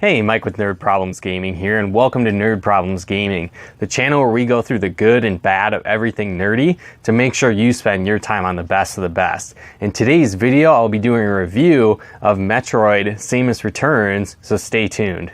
Hey, Mike with Nerd Problems Gaming here, and welcome to Nerd Problems Gaming, the channel where we go through the good and bad of everything nerdy to make sure you spend your time on the best of the best. In today's video, I'll be doing a review of Metroid Samus Returns, so stay tuned.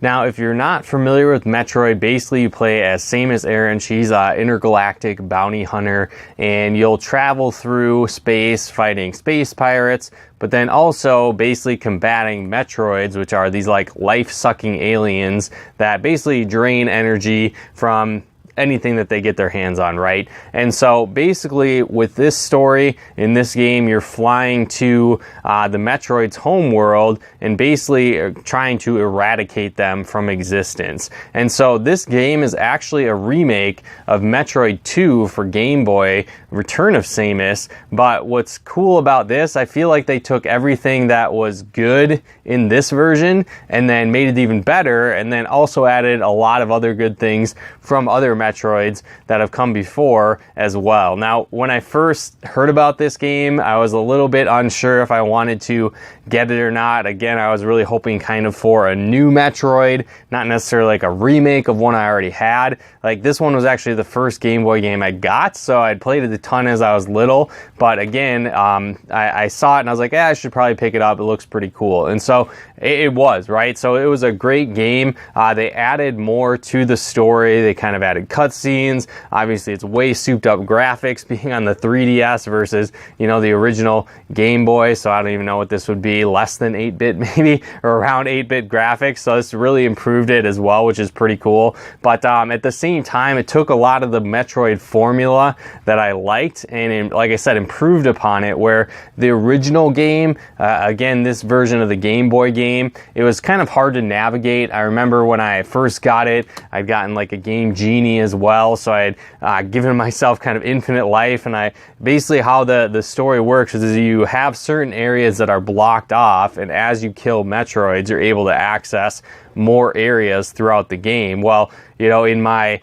Now, if you're not familiar with Metroid, basically you play as Samus Aran. She's an intergalactic bounty hunter, and you'll travel through space fighting space pirates, but then also basically combating Metroids, which are these like life-sucking aliens that basically drain energy from anything that they get their hands on, right? And so basically with this story in this game, you're flying to the Metroid's home world and basically trying to eradicate them from existence. And so this game is actually a remake of Metroid 2 for Game Boy, Return of Samus. But what's cool about this, I feel like they took everything that was good in this version and then made it even better, and then also added a lot of other good things from other Metroids that have come before as well. Now, when I first heard about this game, I was a little bit unsure if I wanted to get it or not. Again, I was really hoping kind of for a new Metroid, not necessarily like a remake of one I already had. Like, this one was actually the first Game Boy game I got, so I'd played it a ton as I was little, but again, I saw it and I was like, I should probably pick it up. It looks pretty cool. And so it was, right? So it was a great game. They added more to the story. They kind of added cutscenes. Obviously, it's way souped up graphics being on the 3DS versus, you know, the original Game Boy. So I don't even know what this would be, less than 8-bit maybe, or around 8-bit graphics. So this really improved it as well, which is pretty cool. But at the same time, it took a lot of the Metroid formula that I liked and, like I said, improved upon it, where the original game, again, this version of the Game Boy game, it was kind of hard to navigate. I remember when I first got it, I'd gotten like a Game Genie as well, so I had given myself kind of infinite life, and basically how the story works is you have certain areas that are blocked off, and as you kill Metroids, you're able to access more areas throughout the game. Well, you know, in my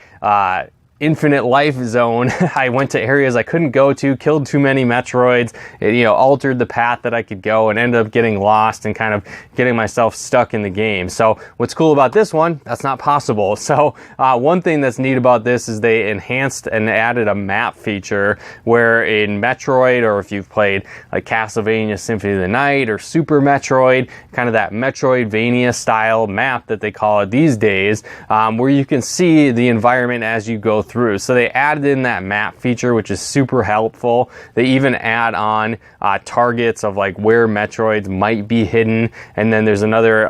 infinite life zone, I went to areas I couldn't go to, killed too many Metroids, it, you know, altered the path that I could go, and ended up getting lost and kind of getting myself stuck in the game. So what's cool about this one, that's not possible. So one thing that's neat about this is they enhanced and added a map feature where in Metroid, or if you've played like Castlevania Symphony of the Night or Super Metroid, kind of that Metroidvania style map that they call it these days, where you can see the environment as you go through. So they added in that map feature, which is super helpful. They even add on targets of like where Metroids might be hidden, and then there's another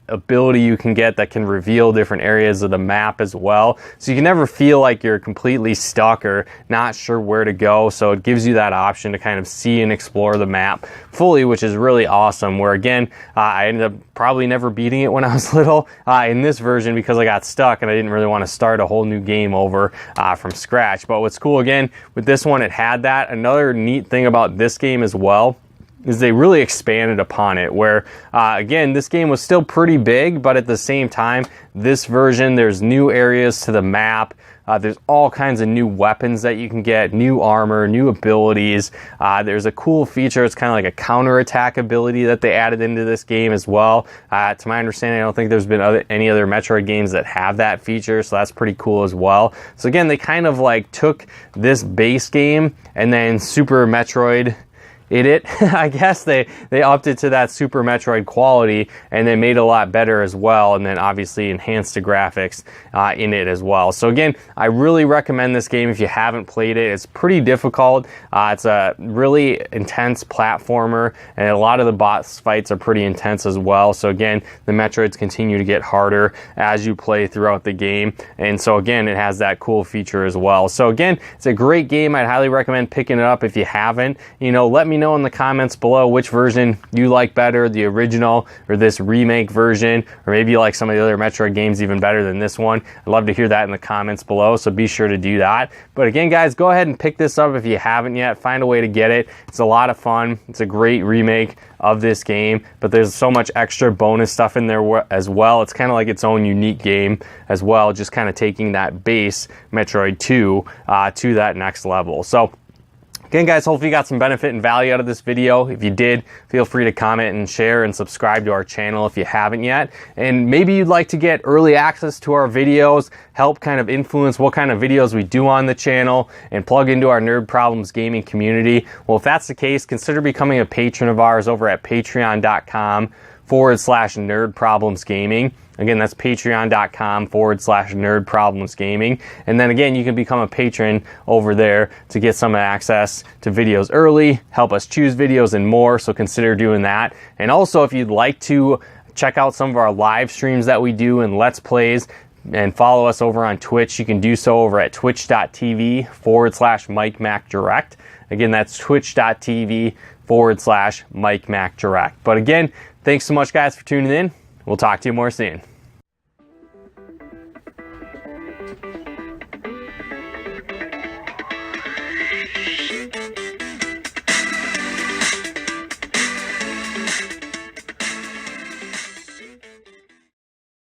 ability you can get that can reveal different areas of the map as well. So you can never feel like you're completely stuck or not sure where to go. So it gives you that option to kind of see and explore the map fully, which is really awesome. Where again, I ended up probably never beating it when I was little in this version because I got stuck and I didn't really want to start a whole new game over from scratch. But what's cool again with this one, it had that. Another neat thing about this game as well is they really expanded upon it, where again, this game was still pretty big, but at the same time, this version, there's new areas to the map. There's all kinds of new weapons that you can get, new armor, new abilities. There's a cool feature. It's kind of like a counterattack ability that they added into this game as well. To my understanding, I don't think there's been any other Metroid games that have that feature, so that's pretty cool as well. So again, they kind of like took this base game and then Super Metroid I guess they upped it to that Super Metroid quality and then made it a lot better as well, and then obviously enhanced the graphics in it as well. So again, I really recommend this game if you haven't played it. It's pretty difficult. It's a really intense platformer, and a lot of the boss fights are pretty intense as well. So again, the Metroids continue to get harder as you play throughout the game, and so again, it has that cool feature as well. So again, it's a great game. I'd highly recommend picking it up if you haven't. You know, let me me know in the comments below which version you like better, the original or this remake version, or maybe you like some of the other Metroid games even better than this one. I'd love to hear that in the comments below, so be sure to do that. But again, guys, go ahead and pick this up if you haven't yet. Find a way to get it. It's a lot of fun. It's a great remake of this game, but there's so much extra bonus stuff in there as well. It's kind of like its own unique game as well, just kind of taking that base Metroid 2 to that next level. So again, guys, hopefully you got some benefit and value out of this video. If you did, feel free to comment and share and subscribe to our channel if you haven't yet. And maybe you'd like to get early access to our videos, help kind of influence what kind of videos we do on the channel, and plug into our Nerd Problems gaming community. Well, if that's the case, consider becoming a patron of ours over at patreon.com/nerdproblemsgaming. Again, that's patreon.com/nerdproblemsgaming. And then again, you can become a patron over there to get some access to videos early, help us choose videos and more, so consider doing that. And also, if you'd like to check out some of our live streams that we do and Let's Plays, and follow us over on Twitch, you can do so over at twitch.tv/MikeMacDirect. Again, that's twitch.tv/MikeMacDirect. But again, thanks so much, guys, for tuning in. We'll talk to you more soon.